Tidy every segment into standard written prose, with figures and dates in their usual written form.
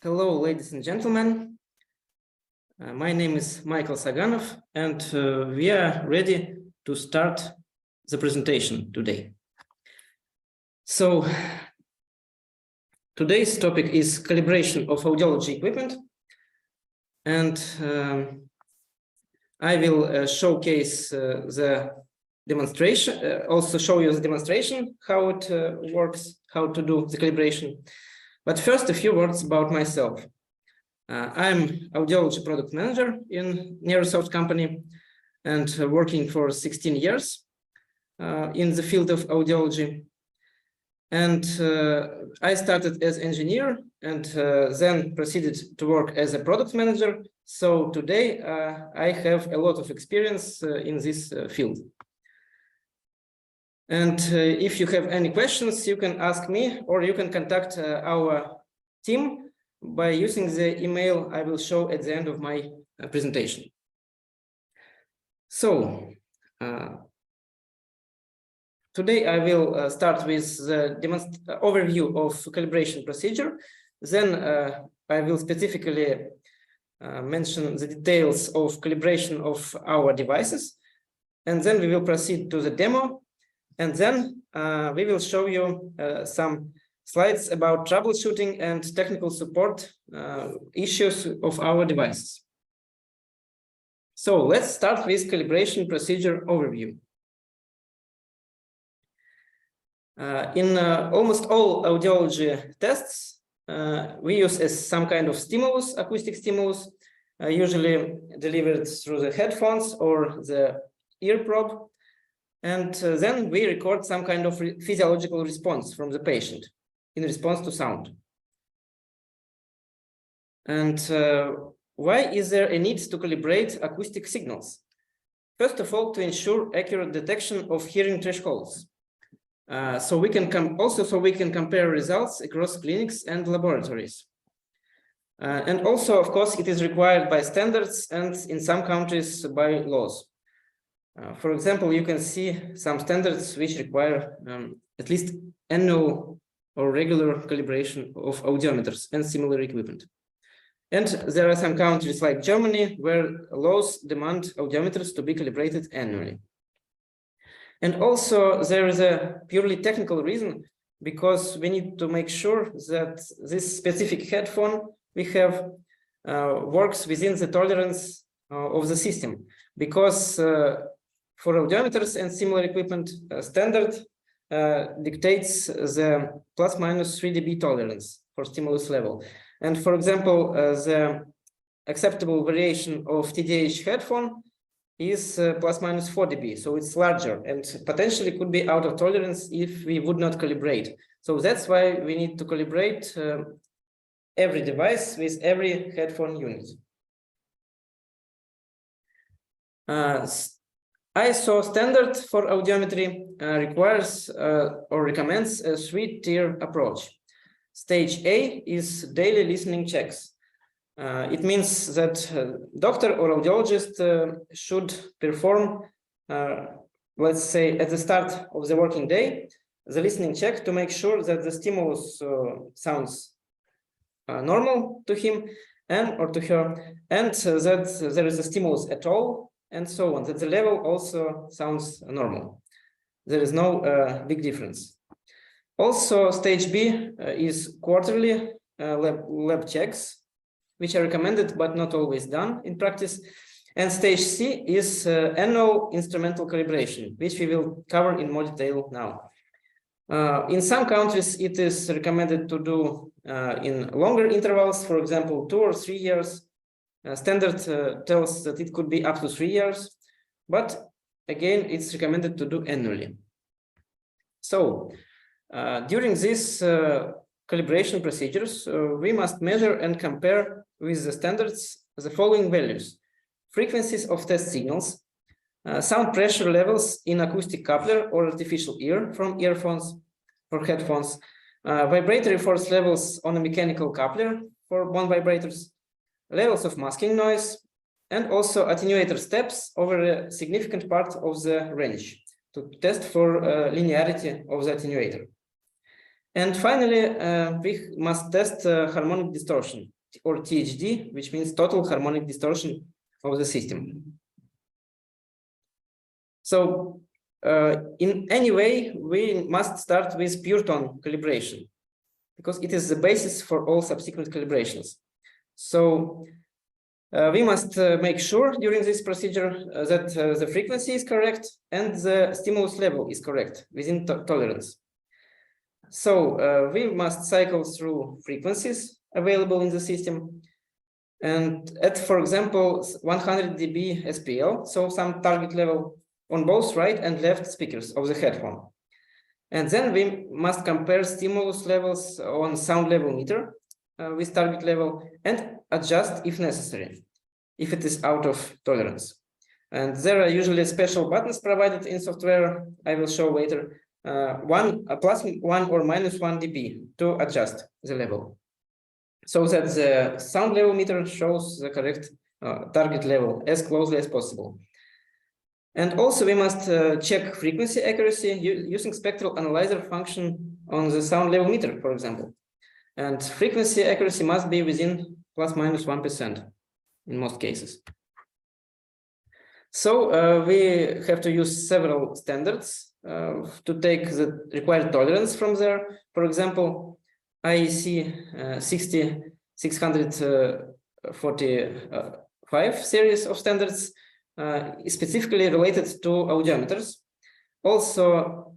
Hello, ladies and gentlemen. My name is Michael Saganov, and we are ready to start the presentation today. So, today's topic is calibration of audiology equipment, and I will showcase the demonstration, also show you the demonstration, how it works, how to do the calibration. But first, a few words about myself. I'm audiology product manager in Neurosoft company and working for 16 years in the field of audiology. And I started as engineer and then proceeded to work as a product manager. So today I have a lot of experience in this field. And if you have any questions, you can ask me or you can contact our team by using the email I will show at the end of my presentation. So today I will start with the overview of calibration procedure. Then I will specifically mention the details of calibration of our devices. And then we will proceed to the demo. And then we will show you some slides about troubleshooting and technical support issues of our devices. So let's start with calibration procedure overview. In almost all audiology tests, we use as some kind of stimulus, acoustic stimulus, usually delivered through the headphones or the ear probe. And then we record some kind of physiological response from the patient in response to sound. And why is there a need to calibrate acoustic signals? First of all, to ensure accurate detection of hearing thresholds. So we can compare results across clinics and laboratories. And also, of course, it is required by standards and in some countries by laws. For example, you can see some standards which require at least annual or regular calibration of audiometers and similar equipment. And there are some countries like Germany where laws demand audiometers to be calibrated annually. And also there is a purely technical reason, because we need to make sure that this specific headphone we have works within the tolerance of the system, because for audiometers and similar equipment, standard dictates the plus minus 3 dB tolerance for stimulus level. And for example, the acceptable variation of TDH headphone is plus minus 4 dB. So it's larger and potentially could be out of tolerance if we would not calibrate. So that's why we need to calibrate every device with every headphone unit. ISO standard for audiometry requires or recommends a three-tier approach. Stage A is daily listening checks. It means that doctor or audiologist should perform, let's say, at the start of the working day, the listening check to make sure that the stimulus sounds normal to him or to her, and that there is a stimulus at all, and so on, that the level also sounds normal. There is no big difference. Also, stage B is quarterly lab checks, which are recommended but not always done in practice. And stage C is annual instrumental calibration, which we will cover in more detail now. In some countries, it is recommended to do in longer intervals, for example, 2 or 3 years. Standard tells that it could be up to 3 years, but again, it's recommended to do annually. So during these calibration procedures, we must measure and compare with the standards the following values: frequencies of test signals, sound pressure levels in acoustic coupler or artificial ear from earphones or headphones, vibratory force levels on a mechanical coupler for bone vibrators, levels of masking noise, and also attenuator steps over a significant part of the range to test for linearity of the attenuator. And finally, we must test harmonic distortion, or THD, which means total harmonic distortion of the system. So in any way, we must start with pure tone calibration, because it is the basis for all subsequent calibrations. So we must make sure during this procedure that the frequency is correct and the stimulus level is correct within tolerance. So we must cycle through frequencies available in the system, and at, for example, 100 dB SPL, so some target level on both right and left speakers of the headphone. And then we must compare stimulus levels on sound level meter with target level and adjust if necessary, if it is out of tolerance. And there are usually special buttons provided in software, I will show later, +1 or -1 dB to adjust the level, so that the sound level meter shows the correct target level as closely as possible. And also we must check frequency accuracy using spectral analyzer function on the sound level meter, for example. And frequency accuracy must be within ±1% in most cases. So we have to use several standards to take the required tolerance from there. For example, IEC 60645 series of standards is specifically related to audiometers. Also,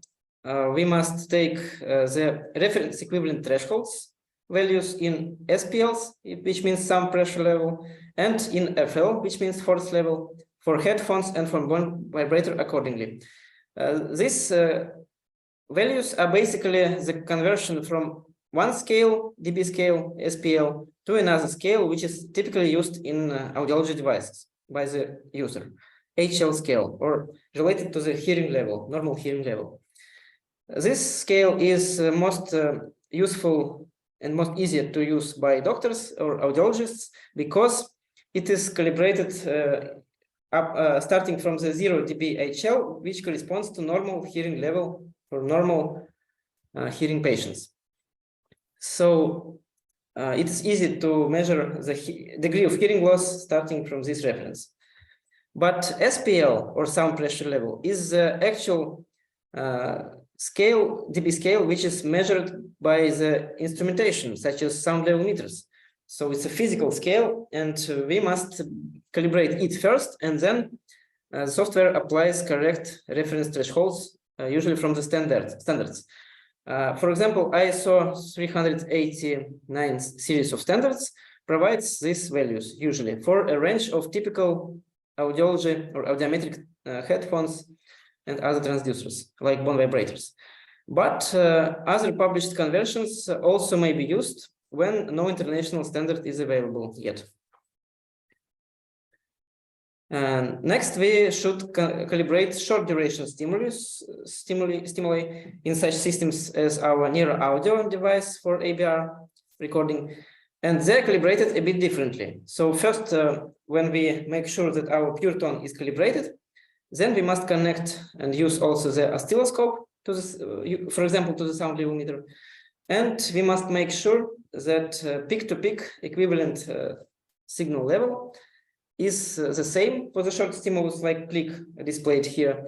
we must take the reference equivalent thresholds values in SPLs, which means sound pressure level, and in FL, which means force level, for headphones and for one vibrator accordingly. These values are basically the conversion from one scale, dB scale, SPL, to another scale, which is typically used in audiology devices by the user, HL scale, or related to the hearing level, normal hearing level. This scale is most useful and most easier to use by doctors or audiologists because it is calibrated starting from the 0 dB HL, which corresponds to normal hearing level for normal hearing patients. So it is easy to measure the degree of hearing loss starting from this reference. But SPL, or sound pressure level, is the actual scale, dB scale, which is measured by the instrumentation, such as sound level meters. So it's a physical scale, and we must calibrate it first, and then the software applies correct reference thresholds, usually from the standards. For example, ISO 389 series of standards provides these values usually for a range of typical audiology or audiometric headphones and other transducers like bone vibrators. But other published conventions also may be used when no international standard is available yet. And next, we should calibrate short duration stimuli in such systems as our Neuro Audio device for ABR recording, and they're calibrated a bit differently. So first, when we make sure that our pure tone is calibrated, then we must connect and use also the oscilloscope to this, for example, to the sound level meter, and we must make sure that peak-to-peak equivalent signal level is the same for the short stimulus, like click displayed here,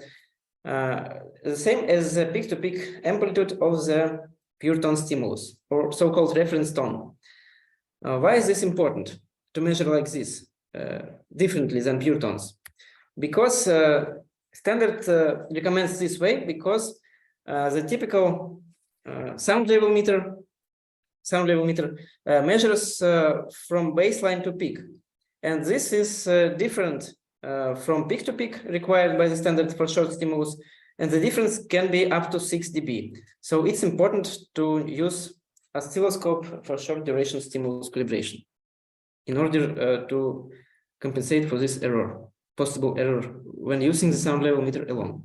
the same as the peak-to-peak amplitude of the pure tone stimulus, or so-called reference tone. Why is this important to measure like this, differently than pure tones? Because standard recommends this way, because the typical sound level meter measures from baseline to peak. And this is different from peak to peak required by the standard for short stimulus. And the difference can be up to 6 dB. So it's important to use oscilloscope for short duration stimulus calibration in order to compensate for this possible error when using the sound level meter alone.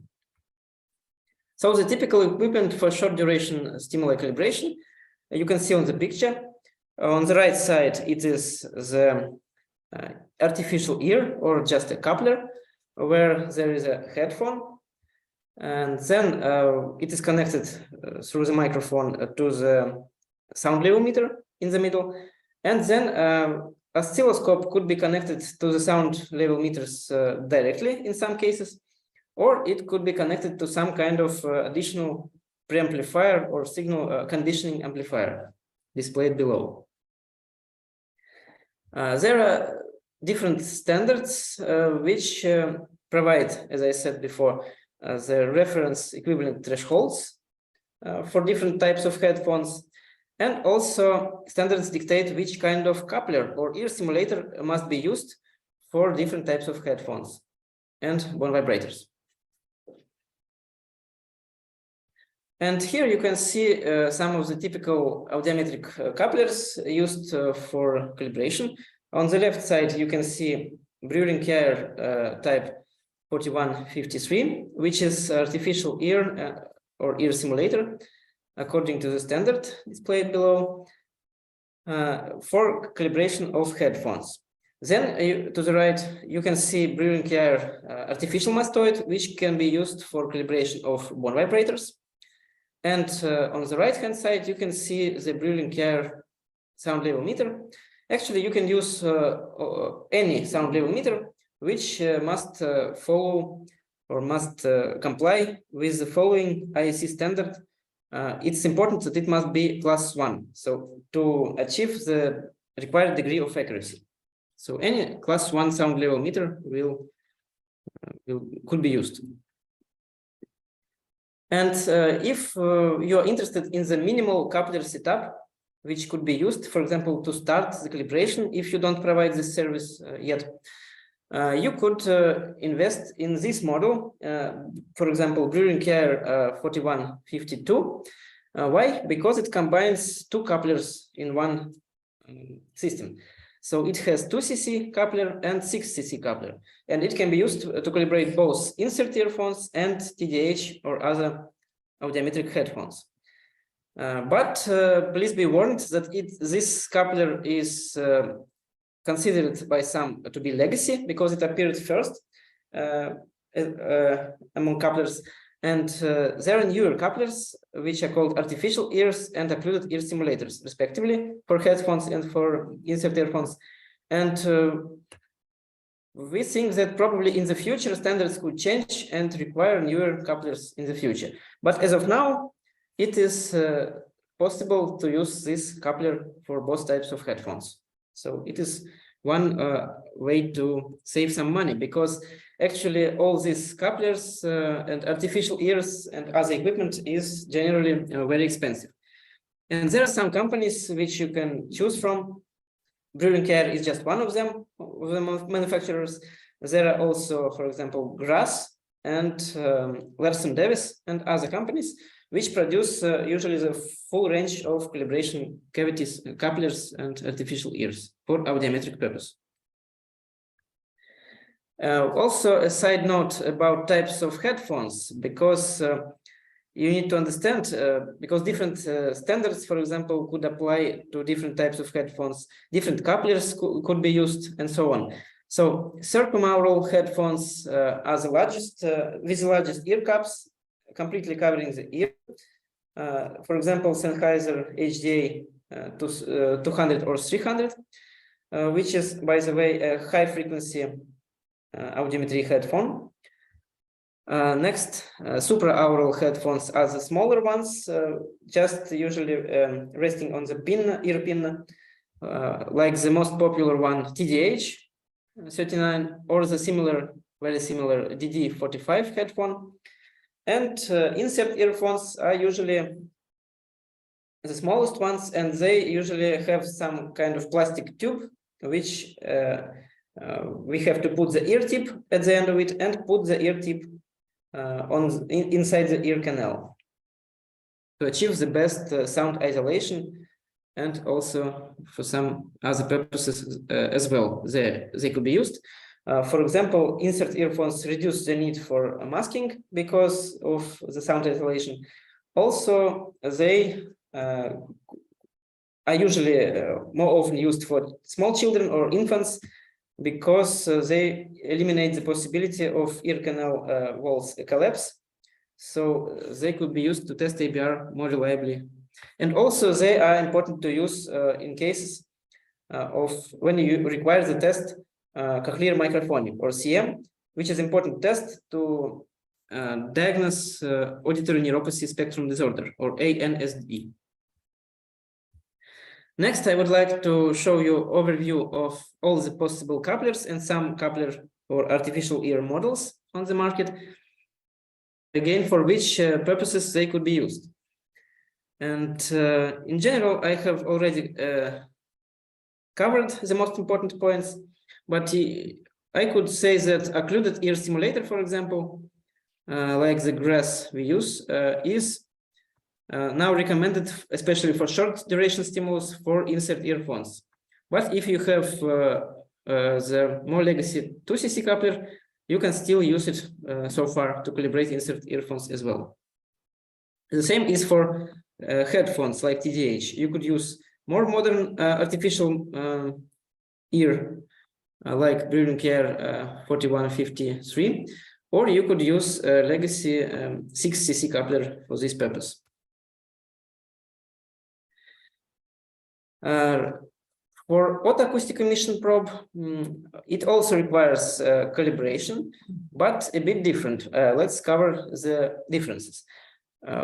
So the typical equipment for short duration stimuli calibration, you can see on the picture. On the right side, it is the artificial ear, or just a coupler, where there is a headphone. And then it is connected through the microphone to the sound level meter in the middle. And then oscilloscope could be connected to the sound level meters directly in some cases, or it could be connected to some kind of additional preamplifier or signal conditioning amplifier displayed below. There are different standards which provide, as I said before, the reference equivalent thresholds for different types of headphones, and also standards dictate which kind of coupler or ear simulator must be used for different types of headphones and bone vibrators. And here you can see some of the typical audiometric couplers used for calibration. On the left side, you can see Brewer-Care type 4153, which is artificial ear or ear simulator, according to the standard displayed below, for calibration of headphones. Then to the right, you can see Brewer-Care artificial mastoid, which can be used for calibration of bone vibrators. And on the right-hand side, you can see the Brewer-Care sound level meter. Actually, you can use any sound level meter which must follow or must comply with the following IEC standard. It's important that it must be class 1, so to achieve the required degree of accuracy. So any class 1 sound level meter could be used. And if you're interested in the minimal coupler setup, which could be used, for example, to start the calibration, if you don't provide this service yet, you could invest in this model, for example, Brewer-Care 4152. Why? Because it combines two couplers in one system. So it has 2cc coupler and 6cc coupler, and it can be used to calibrate both insert earphones and TDH or other audiometric headphones. But please be warned that this coupler is considered by some to be legacy because it appeared first among couplers, and there are newer couplers which are called artificial ears and occluded ear simulators, respectively, for headphones and for insert earphones. And we think that probably in the future standards could change and require newer couplers in the future. But as of now, it is possible to use this coupler for both types of headphones. So it is one way to save some money, because actually all these couplers and artificial ears and other equipment is generally very expensive. And there are some companies which you can choose from. Brewer-Care is just one of them, of the manufacturers. There are also, for example, Grass and Larson Davis and other companies which produce usually the full range of calibration cavities, couplers, and artificial ears for audiometric purpose. Also, a side note about types of headphones, because you need to understand, because different standards, for example, could apply to different types of headphones, different couplers could be used, and so on. So circumaural headphones are the largest, with the largest ear cups, completely covering the ear. For example, Sennheiser HDA 200 or 300, which is, by the way, a high frequency audiometry headphone. Next, supraaural headphones are the smaller ones, just usually resting on the pin, ear pin, like the most popular one, TDH 39, or the similar, very similar DD45 headphone. And insert earphones are usually the smallest ones, and they usually have some kind of plastic tube, which we have to put the ear tip at the end of it and put the ear tip inside the ear canal to achieve the best sound isolation, and also for some other purposes as well. They could be used. For example, insert earphones reduce the need for masking because of the sound isolation. Also, they are usually more often used for small children or infants, because they eliminate the possibility of ear canal walls collapse. so they could be used to test ABR more reliably. And also they are important to use in cases of when you require the test cochlear microphonic or CM, which is important test to diagnose auditory neuropathy spectrum disorder or ANSD. Next, I would like to show you overview of all the possible couplers and some coupler or artificial ear models on the market, again, for which purposes they could be used. And in general, I have already covered the most important points, but I could say that occluded ear stimulator, for example, like the grass we use, is now recommended, especially for short duration stimulus for insert earphones. But if you have the more legacy 2cc coupler, you can still use it so far to calibrate insert earphones as well. The same is for headphones like TDH. You could use more modern artificial ear like Breathing Care 4153, or you could use legacy 6cc coupler for this purpose. For autoacoustic emission probe, it also requires calibration, but a bit different. Let's cover the differences.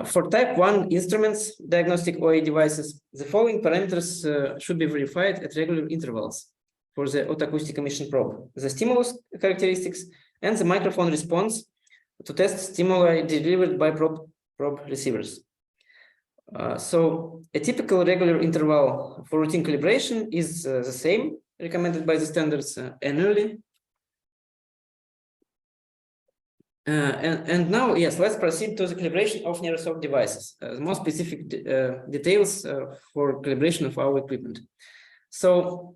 For type 1 instruments, diagnostic OA devices, the following parameters should be verified at regular intervals for the autoacoustic emission probe: the stimulus characteristics and the microphone response to test stimuli delivered by probe receivers. So a typical regular interval for routine calibration is the same, recommended by the standards annually. And now, yes, let's proceed to the calibration of Neurosoft devices, more specific details for calibration of our equipment. So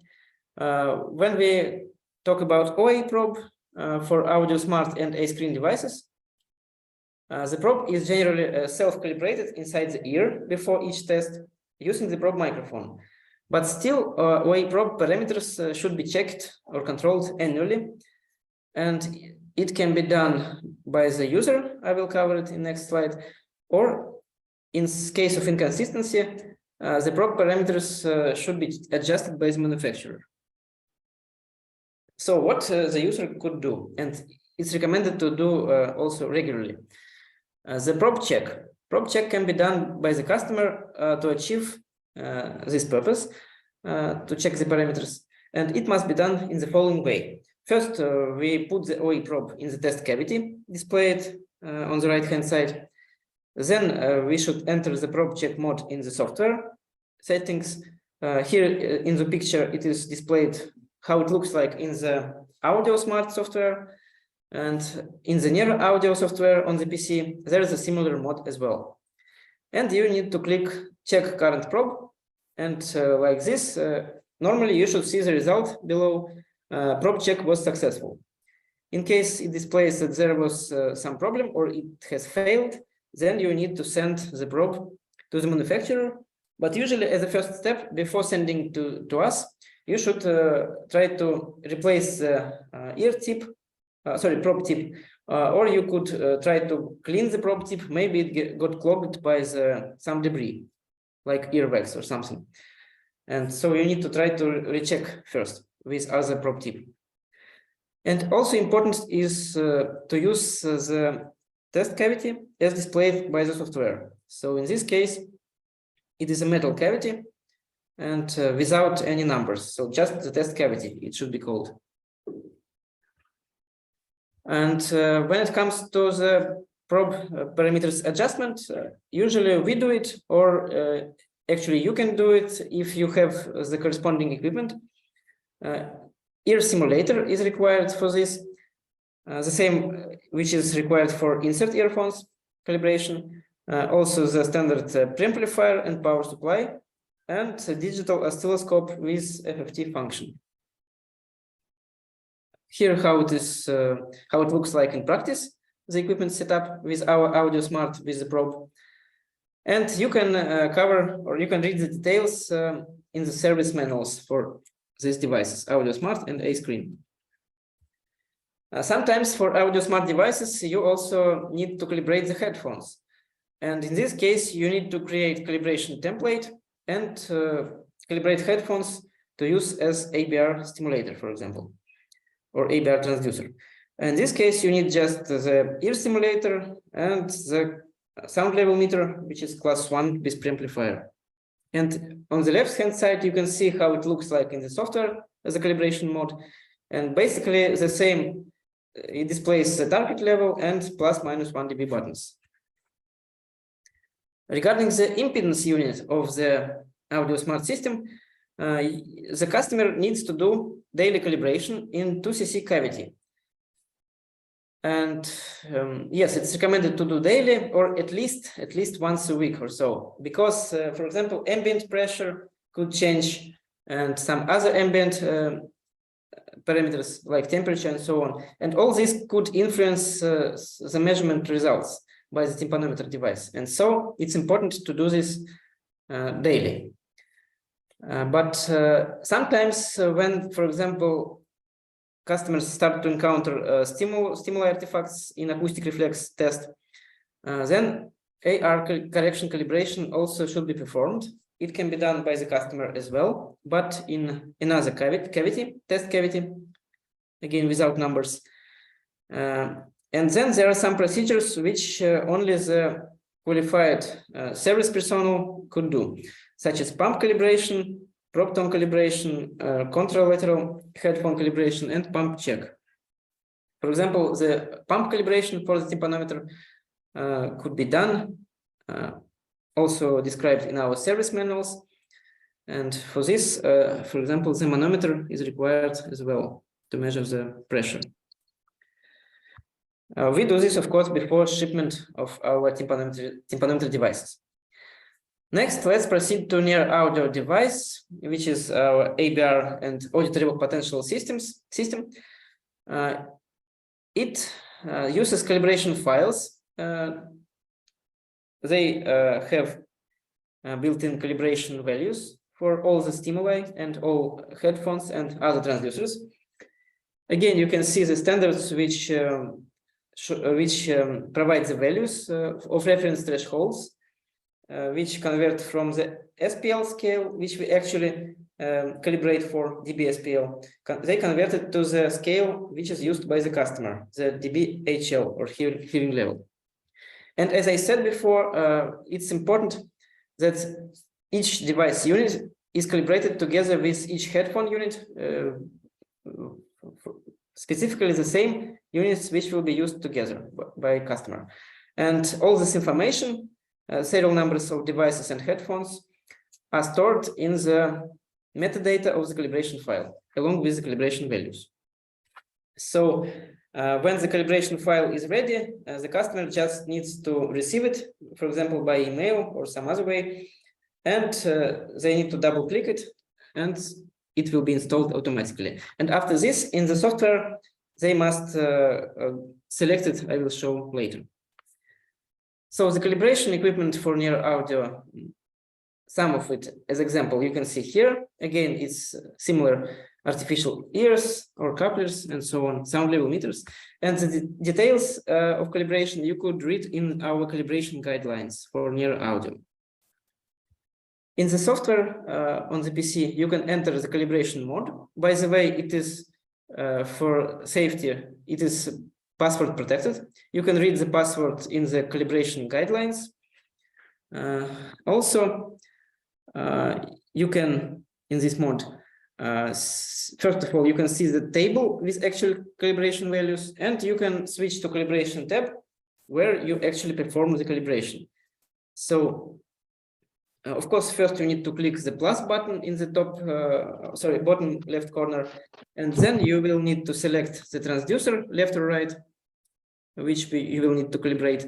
when we talk about OA probe for Audio Smart and A-Screen devices, the probe is generally self-calibrated inside the ear before each test using the probe microphone. But still, OA probe parameters should be checked or controlled annually. And it can be done by the user, I will cover it in next slide, or in case of inconsistency, the probe parameters should be adjusted by the manufacturer. So what the user could do, and it's recommended to do also regularly. The probe check can be done by the customer to achieve this purpose, to check the parameters, and it must be done in the following way. First, we put the OA probe in the test cavity, displayed on the right-hand side. Then we should enter the probe check mode in the software settings. Here in the picture, it is displayed how it looks like in the Audio Smart software. And in the Nero Audio software on the PC, there is a similar mode as well. And you need to click check current probe. And like this, normally you should see the result below. Probe check was successful. In case it displays that there was some problem or it has failed, then you need to send the probe to the manufacturer. But usually as a first step, before sending to us, you should try to replace the probe tip, or you could try to clean the probe tip. Maybe it got clogged by some debris, like earwax or something. And so you need to try to recheck first with other probe tip. And also important is to use the test cavity as displayed by the software. So in this case, it is a metal cavity and without any numbers. So just the test cavity, it should be called. And when it comes to the probe parameters adjustment, usually we do it, or actually you can do it if you have the corresponding equipment. Ear simulator is required for this, the same which is required for insert earphones calibration, also the standard preamplifier and power supply, and a digital oscilloscope with FFT function. Here how it is, how it looks like in practice, the equipment setup with our Audio Smart with the probe. And you can cover, or you can read the details in the service manuals for these devices, Audio Smart and A-Screen. Sometimes for audio smart devices, you also need to calibrate the headphones. And in this case, you need to create calibration template and calibrate headphones to use as ABR stimulator, for example, or ABR transducer. In this case, you need just the ear stimulator and the sound level meter, which is class 1 with preamplifier. And on the left-hand side, you can see how it looks like in the software as a calibration mode. And basically the same, it displays the target level and plus minus 1 dB buttons. Regarding the impedance unit of the audio smart system, the customer needs to do daily calibration in 2cc cavity. And yes, it's recommended to do daily or at least once a week or so, because, for example, ambient pressure could change and some other ambient parameters like temperature and so on. And all this could influence the measurement results by the tympanometer device. And so it's important to do this daily. But sometimes when, for example, customers start to encounter stimuli artifacts in acoustic reflex test, then AR correction calibration also should be performed. It can be done by the customer as well, but in another test cavity, again without numbers. And then there are some procedures which only the qualified service personnel could do, such as pump calibration, probe tone calibration, contralateral headphone calibration, and pump check. For example, the pump calibration for the tympanometer could be done, also described in our service manuals. And for this, for example, the manometer is required as well to measure the pressure. We do this, of course, before shipment of our tympanometer devices. Next, let's proceed to near audio device, which is our ABR and auditory potential system. It uses calibration files. They have built-in calibration values for all the stimuli and all headphones and other transducers. Again, you can see the standards which provide the values of reference thresholds, which convert from the SPL scale, which we actually calibrate for dBSPL. They converted to the scale which is used by the customer, the dBHL or hearing level. And as I said before, it's important that each device unit is calibrated together with each headphone unit, specifically the same units which will be used together by customer. And all this information, serial numbers of devices and headphones, are stored in the metadata of the calibration file, along with the calibration values. So when the calibration file is ready, the customer just needs to receive it, for example, by email or some other way, and they need to double click it, and it will be installed automatically. And after this, in the software, they must select it. I will show later. So the calibration equipment for near audio, some of it as example, you can see here. Again, it's similar artificial ears or couplers and so on, sound level meters. And the details of calibration you could read in our calibration guidelines for near audio. In the software on the PC, you can enter the calibration mode. By the way, it is for safety, it is password protected. You can read the password in the calibration guidelines. Also, you can, in this mode, first of all, you can see the table with actual calibration values, and you can switch to calibration tab where you actually perform the calibration. So, of course, first you need to click the plus button in the top, bottom left corner, and then you will need to select the transducer left or right, which you will need to calibrate.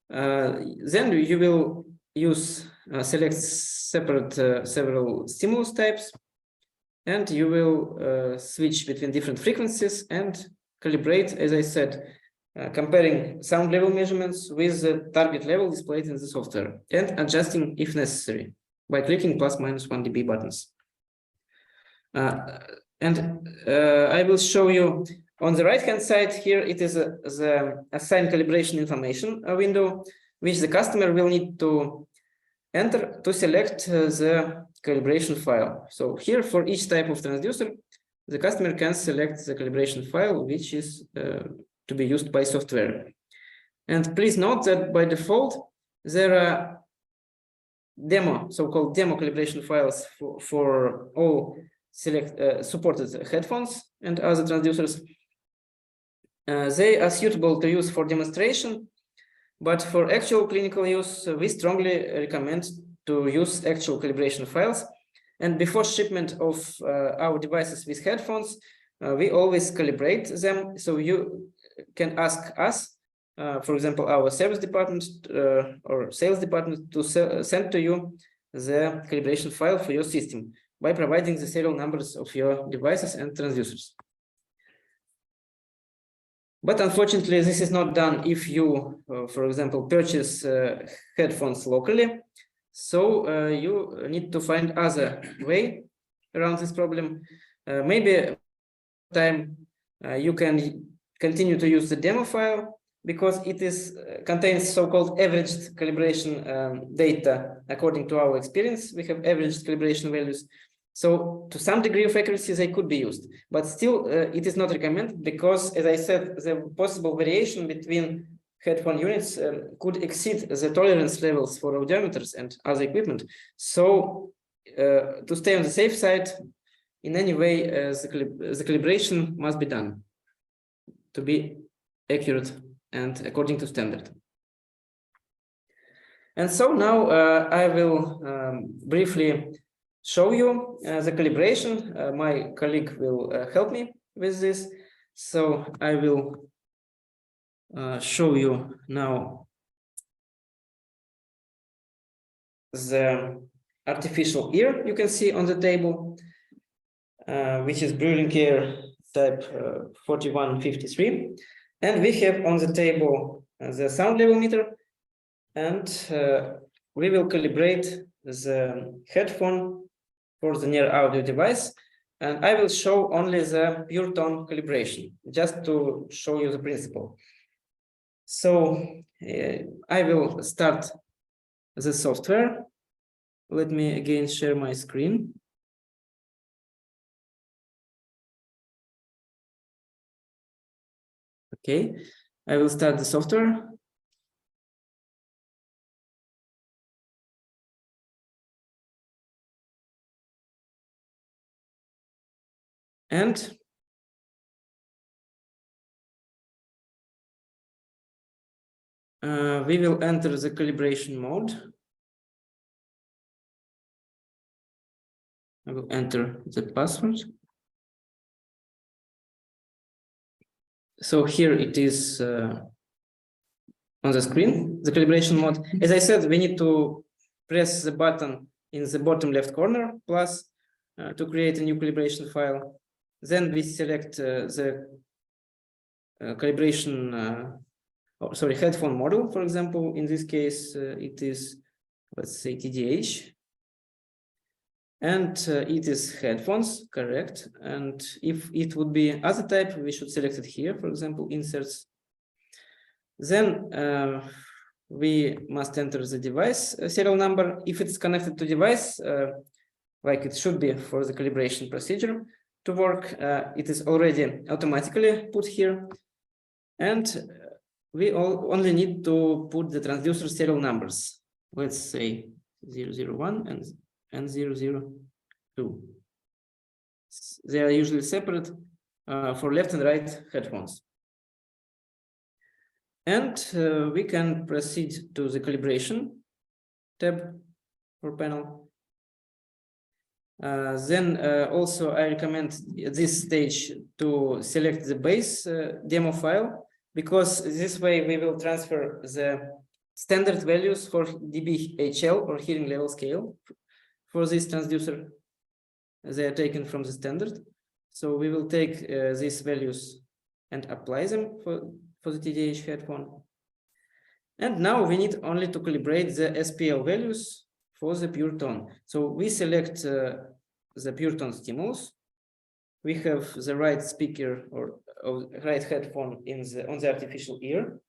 Then you will select several stimulus types, and you will switch between different frequencies and calibrate, as I said, comparing sound level measurements with the target level displayed in the software, and adjusting if necessary by clicking plus minus 1 dB buttons. I will show you On the right-hand side here, it is the assign calibration information window, which the customer will need to enter to select the calibration file. So here, for each type of transducer, the customer can select the calibration file, which is to be used by software. And please note that by default, there are so-called demo calibration files for all supported headphones and other transducers. They are suitable to use for demonstration, but for actual clinical use, we strongly recommend to use actual calibration files. And before shipment of our devices with headphones, we always calibrate them. So you can ask us, for example, our service department or sales department to send to you the calibration file for your system by providing the serial numbers of your devices and transducers. But unfortunately, this is not done if you, for example, purchase headphones locally. So you need to find other way around this problem. Maybe time you can continue to use the demo file because it is contains so-called averaged calibration data. According to our experience, we have averaged calibration values. So to some degree of accuracy, they could be used, but still it is not recommended because, as I said, the possible variation between headphone units could exceed the tolerance levels for audiometers and other equipment. So to stay on the safe side, in any way, the calibration must be done to be accurate and according to standard. And so now I will briefly show you the calibration. My colleague will help me with this. So I will show you now the artificial ear you can see on the table, which is Brewing Care type 4153. And we have on the table the sound level meter, and we will calibrate the headphone for the near audio device. And I will show only the pure tone calibration, just to show you the principle. So I will start the software. Let me again share my screen. Okay, I will start the software. And we will enter the calibration mode. I will enter the password. So here it is on the screen, the calibration mode. As I said, we need to press the button in the bottom left corner, plus to create a new calibration file. Then we select the calibration, headphone model, for example. In this case, it is, let's say, TDH. And it is headphones, correct. And if it would be other type, we should select it here, for example, inserts. Then we must enter the device serial number. If it's connected to device, like it should be for the calibration procedure to work, it is already automatically put here. And we only need to put the transducer serial numbers. Let's say 001 and 002. They are usually separate for left and right headphones. And we can proceed to the calibration tab for panel. Then also I recommend at this stage to select the base demo file, because this way we will transfer the standard values for dBHL or hearing level scale for this transducer. They are taken from the standard. So we will take these values and apply them for the TDH headphone. And now we need only to calibrate the SPL values for the pure tone. So we select the pure tone stimulus. We have the right speaker or right headphone on the artificial ear.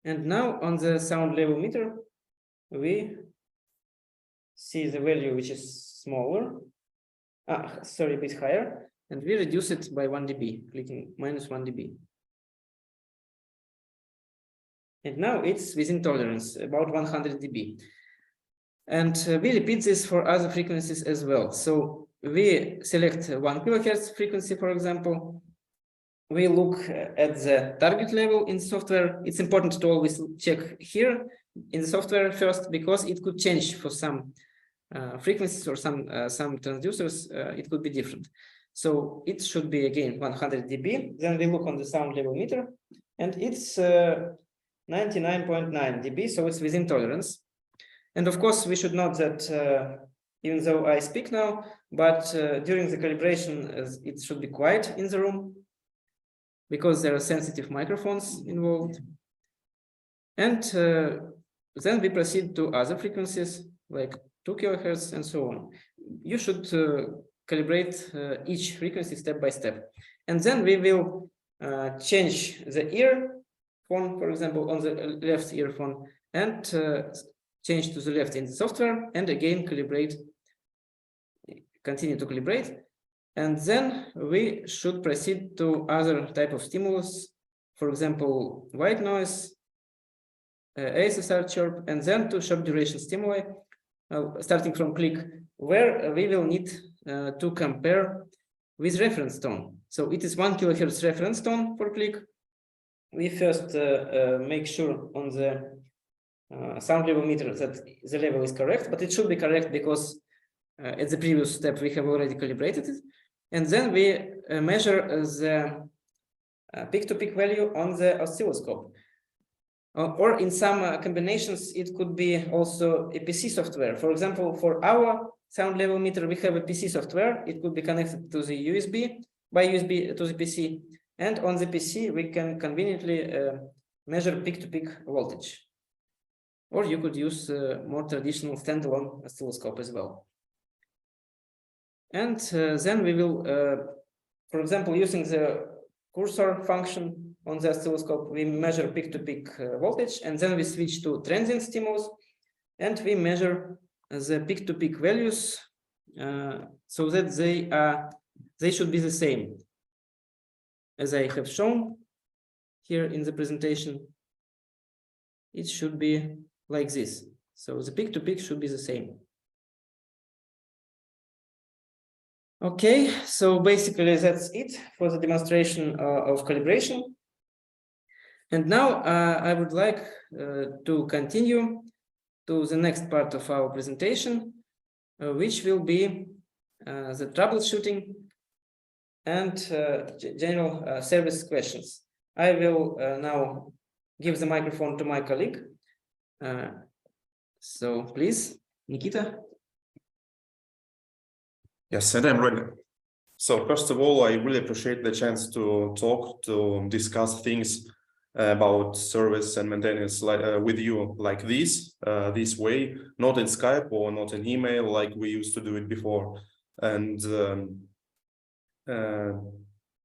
And now on the sound level meter, we see the value which is smaller, sorry, a bit higher, and we reduce it by 1 dB, clicking -1 dB. And now it's within tolerance, about 100 dB. And we repeat this for other frequencies as well. So we select 1 kilohertz frequency, for example. We look at the target level in software. It's important to always check here in the software first, because it could change for some frequencies or some transducers. It could be different. So it should be again 100 dB. Then we look on the sound level meter, and it's 99.9 dB. So it's within tolerance. And of course, we should note that even though I speak now, but during the calibration, it should be quiet in the room, because there are sensitive microphones involved. And then we proceed to other frequencies like 2 kilohertz and so on. You should calibrate each frequency step by step. And then we will change the earphone, for example, on the left earphone, and change to the left in the software, and again calibrate, continue to calibrate. And then we should proceed to other type of stimulus, for example, white noise, ASSR chirp, and then to short duration stimuli, starting from click, where we will need to compare with reference tone. So it is 1 kilohertz reference tone for click. We first make sure on the sound level meter that the level is correct, but it should be correct because at the previous step we have already calibrated it. And then we measure the peak-to-peak value on the oscilloscope. Or in some combinations, it could be also a PC software. For example, for our sound level meter, we have a PC software. It could be connected to the USB, by USB to the PC. And on the PC, we can conveniently measure peak-to-peak voltage. Or you could use more traditional standalone oscilloscope as well. And then we will, for example, using the cursor function on the oscilloscope, we measure peak-to-peak voltage, and then we switch to transient stimulus, and we measure the peak-to-peak values so that they should be the same as I have shown here in the presentation. It should be like this. So the peak-to-peak should be the same. Okay, so basically that's it for the demonstration of calibration. And now I would like to continue to the next part of our presentation, which will be the troubleshooting and general service questions. I will now give the microphone to my colleague. So please, Nikita. Yes, and I'm ready. So first of all, I really appreciate the chance to talk, to discuss things about service and maintenance with you like this way, not in Skype or not in email like we used to do it before. And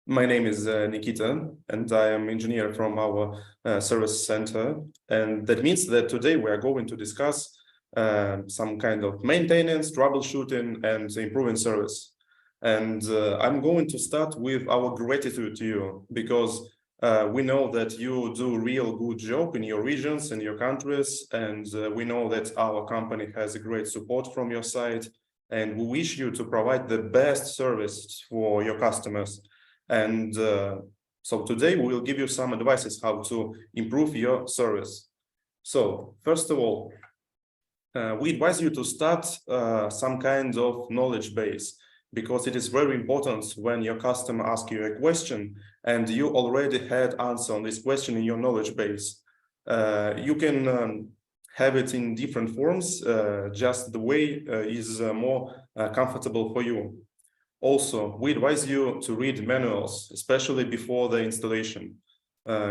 my name is Nikita, and I am engineer from our service center. And that means that today we are going to discuss some kind of maintenance, troubleshooting, and improving service. And I'm going to start with our gratitude to you, because we know that you do real good job in your regions and your countries, and we know that our company has a great support from your side, and we wish you to provide the best service for your customers. And so today we will give you some advices how to improve your service. So first of all, we advise you to start some kind of knowledge base, because it is very important when your customer asks you a question and you already had answer on this question in your knowledge base. You can have it in different forms, just the way is more comfortable for you. Also, we advise you to read manuals, especially before the installation,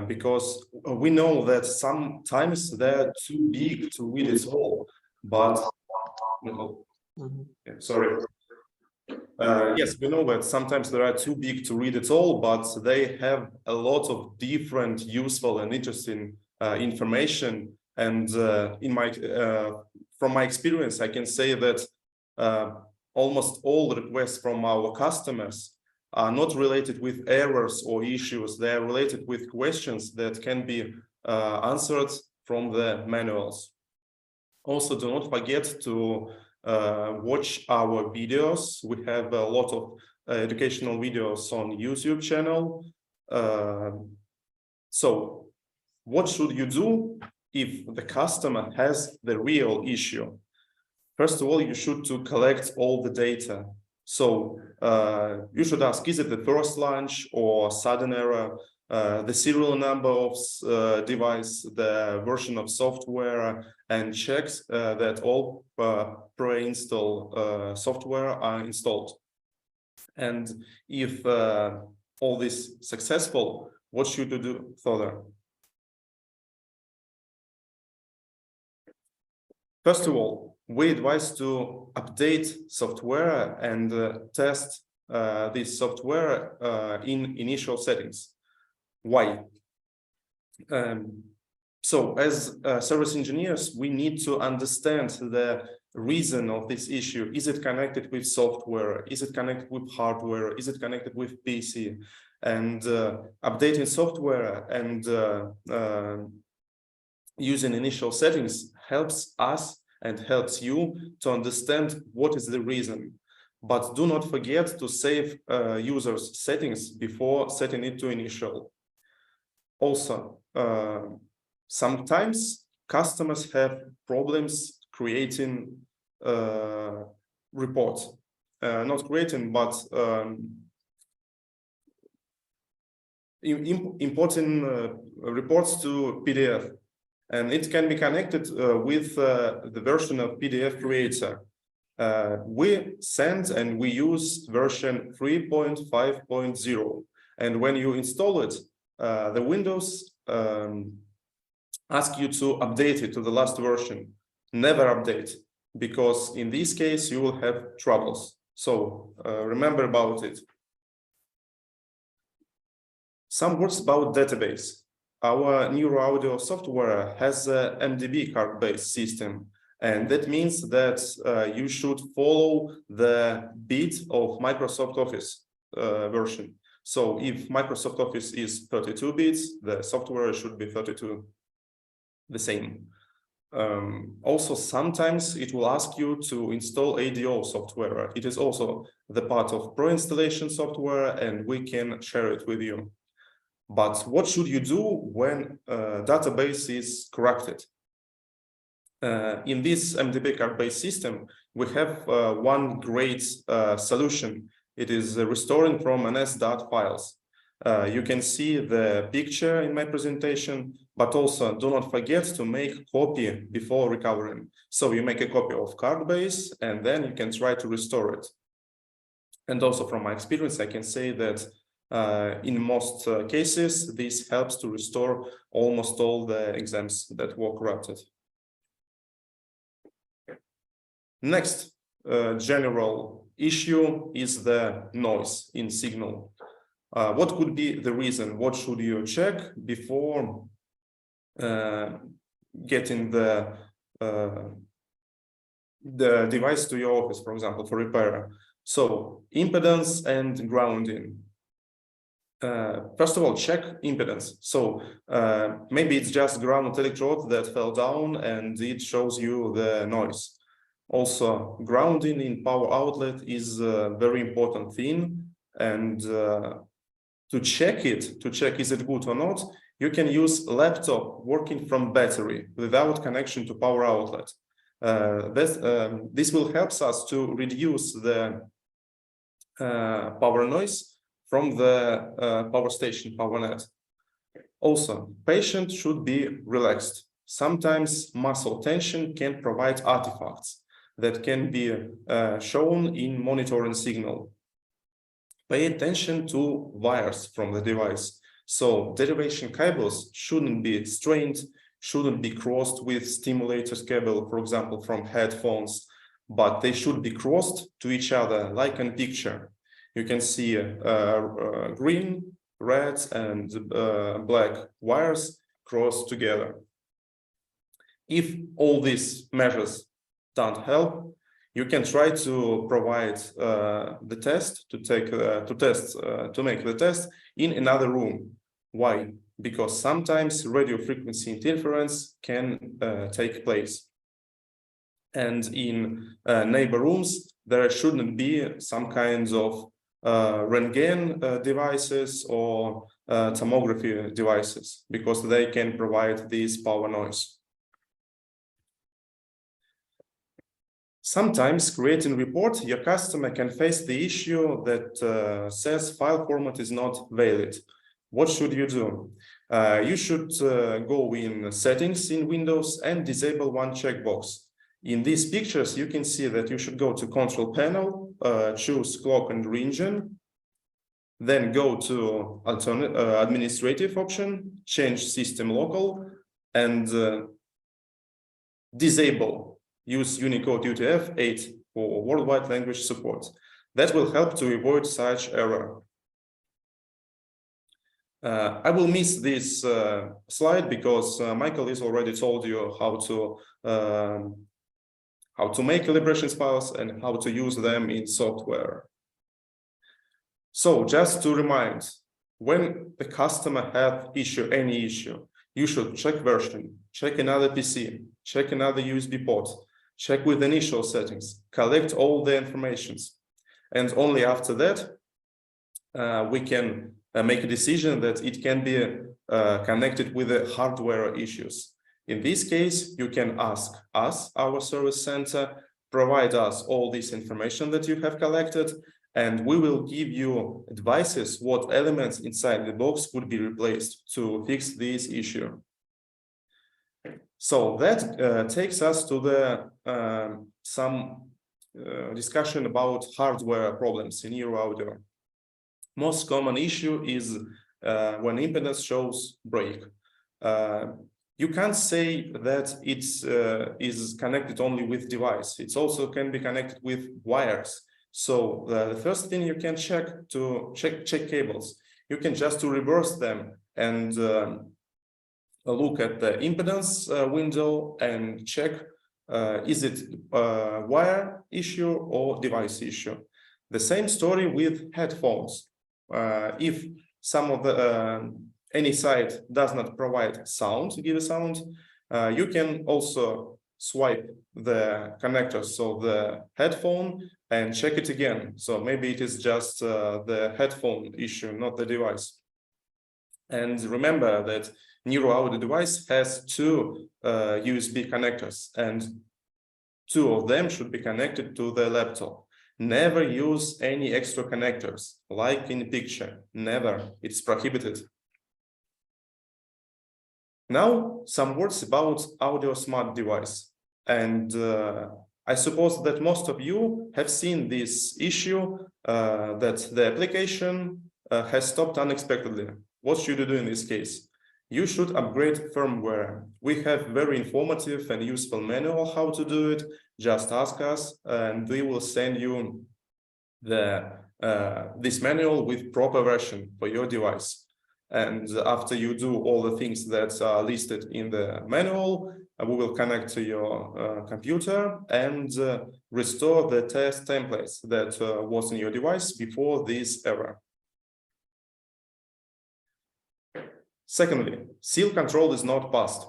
because we know that sometimes they're too big to read it all. But sorry. Yes, we know that sometimes they are too big to read it all, but they have a lot of different useful and interesting information. And from my experience, I can say that almost all requests from our customers are not related with errors or issues. They are related with questions that can be answered from the manuals. Also, do not forget to watch our videos. We have a lot of educational videos on YouTube channel. So what should you do if the customer has the real issue? First of all, you should to collect all the data. So you should ask, is it the first launch or sudden error, the serial number of device, the version of software, and checks that all pre-install software are installed. And if all this successful, what should you do further? First of all, we advise to update software and test this software in initial settings. Why? So as service engineers, we need to understand the reason of this issue. Is it connected with software? Is it connected with hardware? Is it connected with PC? And updating software and using initial settings helps us and helps you to understand what is the reason. But do not forget to save users' settings before setting it to initial. Also, sometimes customers have problems creating reports. Not creating, but importing reports to PDF. And it can be connected with the version of PDF Creator. We send and we use version 3.5.0. And when you install it, the Windows ask you to update it to the last version. Never update, because in this case, you will have troubles. So remember about it. Some words about database. Our Neuro Audio software has a MDB card-based system, and that means that you should follow the bit of Microsoft Office version. So if Microsoft Office is 32 bits, the software should be 32, the same. Also, sometimes it will ask you to install ADO software. It is also the part of pro-installation software, and we can share it with you. But what should you do when database is corrupted? In this MDB card-based system, we have one great solution. It is restoring from NS.dot files. You can see the picture in my presentation, but also do not forget to make copy before recovering. So you make a copy of card base, and then you can try to restore it. And also from my experience, I can say that in most cases, this helps to restore almost all the exams that were corrupted. Next general issue is the noise in signal. What could be the reason? What should you check before getting the device to your office, for example, for repair? So impedance and grounding. First of all, check impedance. So maybe it's just ground electrode that fell down and it shows you the noise. Also, grounding in power outlet is a very important thing. And to check is it good or not, you can use laptop working from battery without connection to power outlet. This will help us to reduce the power noise from the power station, power net. Also, patient should be relaxed. Sometimes muscle tension can provide artifacts that can be shown in monitoring signal. Pay attention to wires from the device. So derivation cables shouldn't be strained, shouldn't be crossed with stimulators cable, for example, from headphones. but they should be crossed to each other like in picture. You can see green, red, and black wires crossed together. If all these measures don't help, you can try to provide the test to make the test in another room. Why? Because sometimes radio frequency interference can take place. And in neighbor rooms, there shouldn't be some kinds of Röntgen devices or tomography devices, because they can provide this power noise. Sometimes creating report, your customer can face the issue that says file format is not valid. What should you do? You should go in settings in Windows and disable one checkbox. In these pictures, you can see that you should go to control panel, choose clock and region, then go to administrative option, change system local, and disable use Unicode UTF-8 for worldwide language support. That will help to avoid such error. I will miss this slide because Michael has already told you how to make calibration files and how to use them in software. So just to remind, when the customer has any issue, you should check version, check another PC, check another USB port, check with initial settings, collect all the informations. And only after that, we can make a decision that it can be connected with the hardware issues. In this case, you can ask us, our service center, provide us all this information that you have collected, and we will give you advices what elements inside the box could be replaced to fix this issue. So that takes us to the some discussion about hardware problems in Euro Audio. Most common issue is when impedance shows break. You can't say that it is connected only with device. It also can be connected with wires. So the first thing you can check cables. You can just reverse them and look at the impedance window and check is it a wire issue or device issue. The same story with headphones. If some of the any side does not provide sound, give a sound, you can also swipe the connector, so the headphone, and check it again. So maybe it is just the headphone issue, not the device. And remember that Neuro Audio device has two USB connectors, and two of them should be connected to the laptop. Never use any extra connectors, like in the picture. Never. It's prohibited. Now, some words about Audio Smart device. And I suppose that most of you have seen this issue that the application has stopped unexpectedly. What should you do in this case? You should upgrade firmware. We have very informative and useful manual how to do it. Just ask us and we will send you this manual with proper version for your device. And after you do all the things that are listed in the manual, we will connect to your computer and restore the test templates that was in your device before this error. Secondly, seal control is not passed.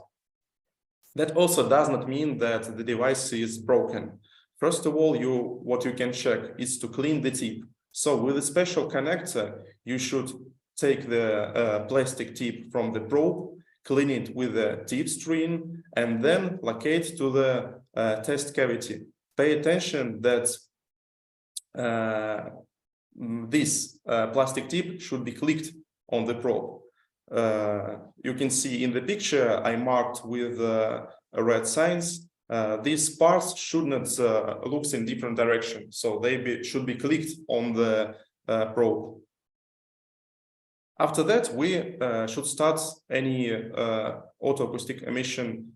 That also does not mean that the device is broken. First of all, what you can check is to clean the tip. So with a special connector, you should take the plastic tip from the probe, clean it with a tip string, and then locate to the test cavity. Pay attention that this plastic tip should be clicked on the probe. You can see in the picture I marked with red signs. These parts should not look in different directions, so they should be clicked on the probe. After that, we should start any autoacoustic emission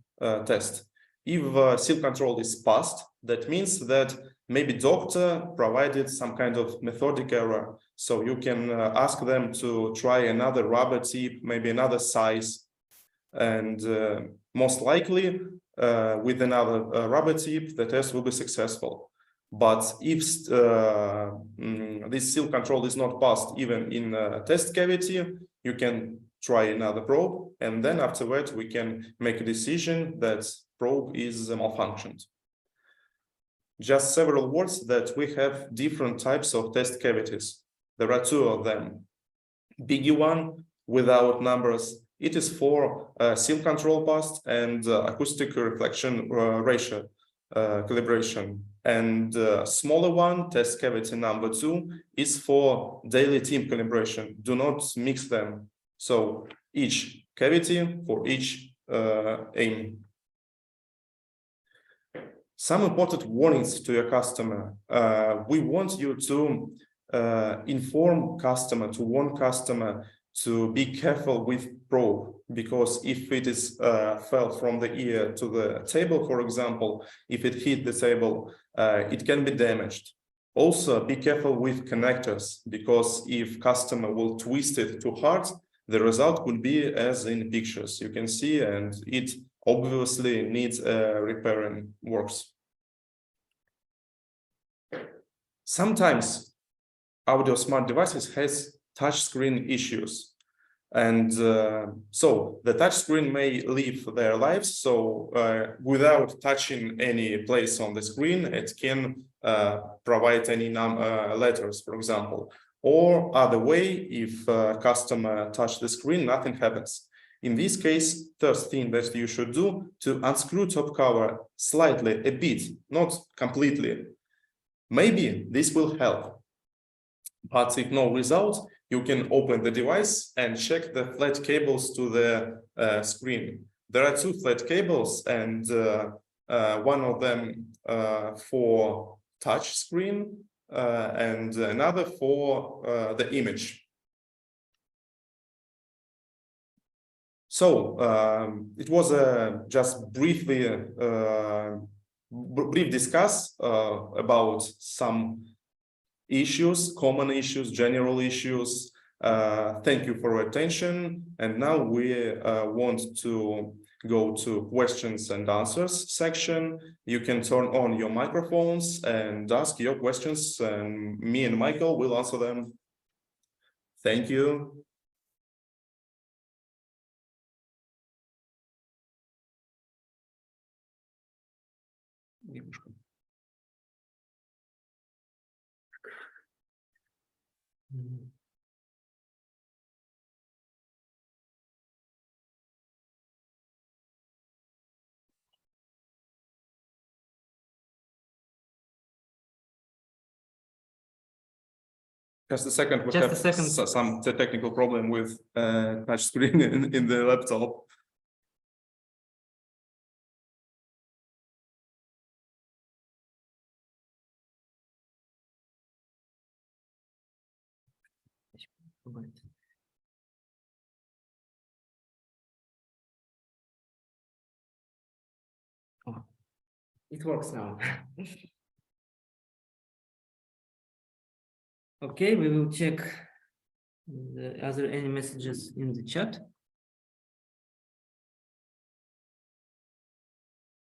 test. If seal control is passed, that means that maybe doctor provided some kind of methodic error. So you can ask them to try another rubber tip, maybe another size, and most likely with another rubber tip, the test will be successful. But if this seal control is not passed even in a test cavity, you can try another probe, and then afterwards we can make a decision that probe is malfunctioned. Just several words that we have different types of test cavities. There are two of them. Biggie one without numbers, it is for seal control passed and acoustic reflection ratio calibration. And smaller one, test cavity number 2, is for daily team calibration. Do not mix them. So each cavity for each aim. Some important warnings to your customer. We want you to inform customer, to warn customer to be careful with probe, because if it is fell from the ear to the table, for example, if it hit the table, it can be damaged. Also, be careful with connectors, because if customer will twist it too hard, the result will be as in pictures you can see, and it obviously needs repairing works. Sometimes audio smart devices has touchscreen issues, and so the touchscreen may live their lives. So without touching any place on the screen, it can provide any letters, for example. Or other way, if customer touch the screen, nothing happens. In this case, first thing that you should do to unscrew top cover slightly, a bit, not completely. Maybe this will help. But if no result, you can open the device and check the flat cables to the screen. There are 2 flat cables, and one of them for touch screen and another for the image. So it was just briefly brief discuss about some issues, common issues, general issues. Thank you for your attention. And now we want to go to questions and answers section. You can turn on your microphones and ask your questions, and me and Michael will answer them. Thank you. Just a second, we have some technical problem with touch screen in the laptop. Oh, it works now. Okay, we will check. Are there any messages in the chat?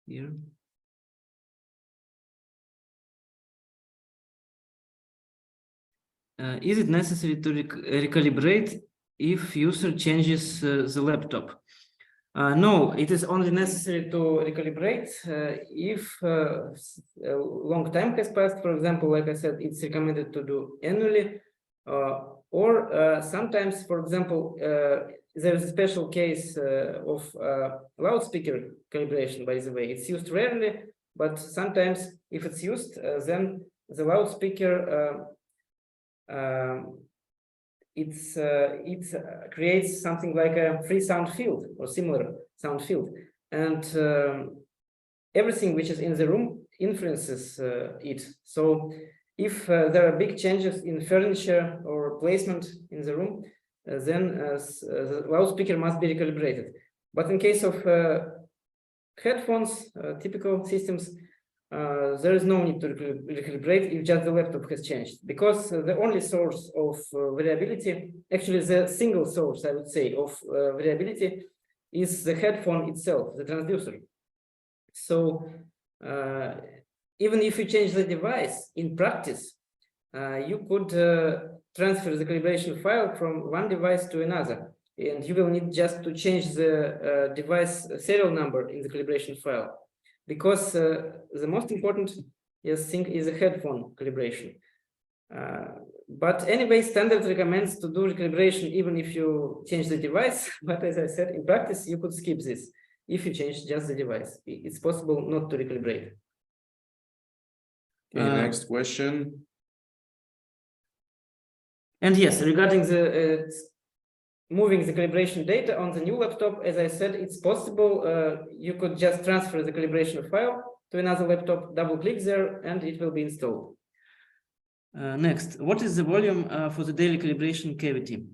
Here. Is it necessary to recalibrate if user changes the laptop? No, it is only necessary to recalibrate if a long time has passed. For example, like I said, it's recommended to do annually, or sometimes, for example, there is a special case of loudspeaker calibration, by the way. It's used rarely, but sometimes if it's used, then the loudspeaker it creates something like a free sound field or similar sound field, and everything which is in the room influences it. So if there are big changes in furniture or placement in the room, then the loudspeaker must be recalibrated. But in case of headphones, typical systems, there is no need to recalibrate if just the laptop has changed, because the only source of variability, actually the single source, I would say, of variability is the headphone itself, the transducer. So even if you change the device in practice, you could transfer the calibration file from one device to another, and you will need just to change the device serial number in the calibration file, because the most important thing is a headphone calibration. But anyway, standard recommends to do recalibration even if you change the device. But as I said, in practice, you could skip this if you change just the device. It's possible not to recalibrate. Okay, next question. And yes, regarding the moving the calibration data on the new laptop, as I said, it's possible. You could just transfer the calibration file to another laptop, double click there, and it will be installed. Next, what is the volume for the daily calibration cavity?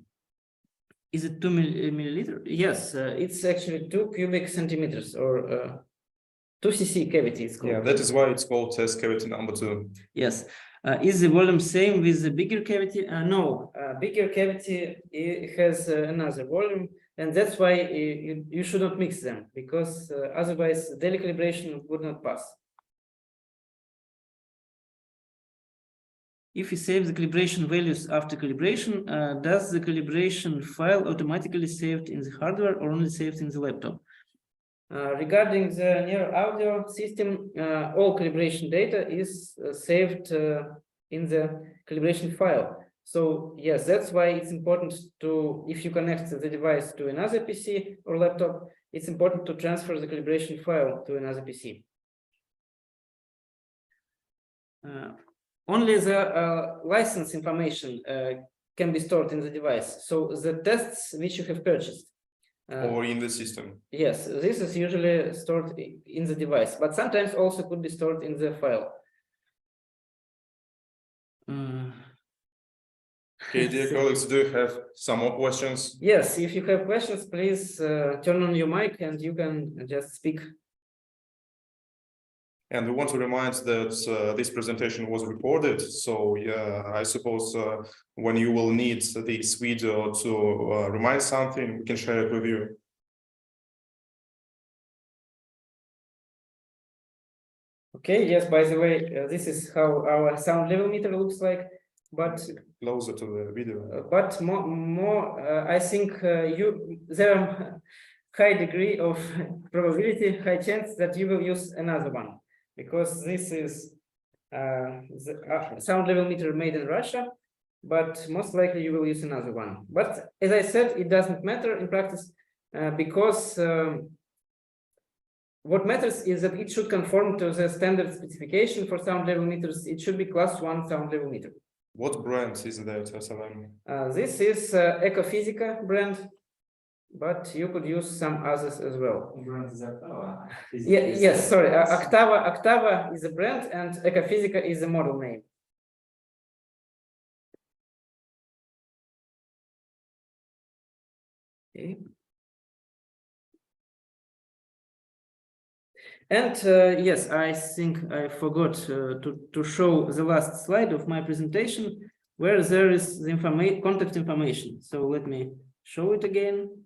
Is it 2 milliliter? Yes, it's actually 2 cubic centimeters, or 2 cc cavity is called. Yeah, that is why it's called test cavity number 2. Yes. Is the volume same with the bigger cavity? No, bigger cavity has another volume, and that's why you should not mix them, because otherwise daily calibration would not pass. If you save the calibration values after calibration, does the calibration file automatically saved in the hardware or only saved in the laptop? Regarding the Neuro audio system, all calibration data is saved in the calibration file. So yes, that's why it's important to, if you connect the device to another PC or laptop, it's important to transfer the calibration file to another PC. Only the license information can be stored in the device. So the tests which you have purchased. Or in the system. Yes, this is usually stored in the device, but sometimes also could be stored in the file. Okay, dear colleagues, do you have some more questions? Yes, if you have questions, please turn on your mic and you can just speak. And we want to remind that this presentation was recorded. So yeah, I suppose when you will need this video to remind something, we can share it with you. Okay, yes, by the way, this is how our sound level meter looks like, but closer to the video. But more I think there are high degree of probability, high chance that you will use another one, because this is the sound level meter made in Russia, but most likely you will use another one. But as I said, it doesn't matter in practice, because what matters is that it should conform to the standard specification for sound level meters. It should be class 1 sound level meter. What brand is that, SLM? This is Ecofisica brand, but you could use some others as well. Brand is Octava. Yes, sorry. Octava is a brand, and Ecofisica is a model name. Okay. And yes, I think I forgot to show the last slide of my presentation, where there is the contact information. So let me show it again.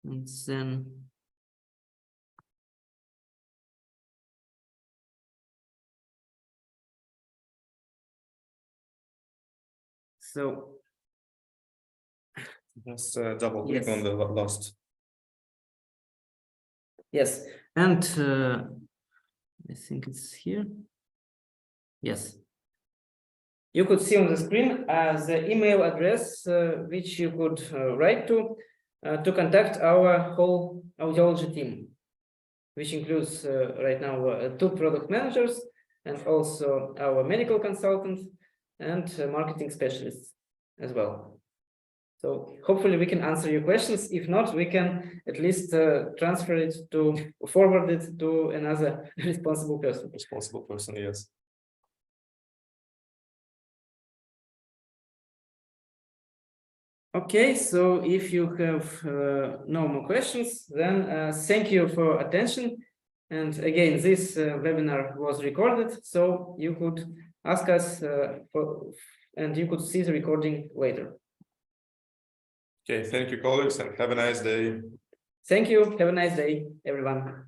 And then so just double click on the last. Yes, and I think it's here. Yes. You could see on the screen the email address which you could write to contact our whole audiology team, which includes right now 2 product managers and also our medical consultant and marketing specialists as well. So hopefully we can answer your questions. If not, we can at least transfer it forward it to another responsible person. Responsible person, yes. Okay, so if you have no more questions, then thank you for attention. And again, this webinar was recorded, so you could ask us and you could see the recording later. Okay, thank you, colleagues, and have a nice day. Thank you. Have a nice day, everyone.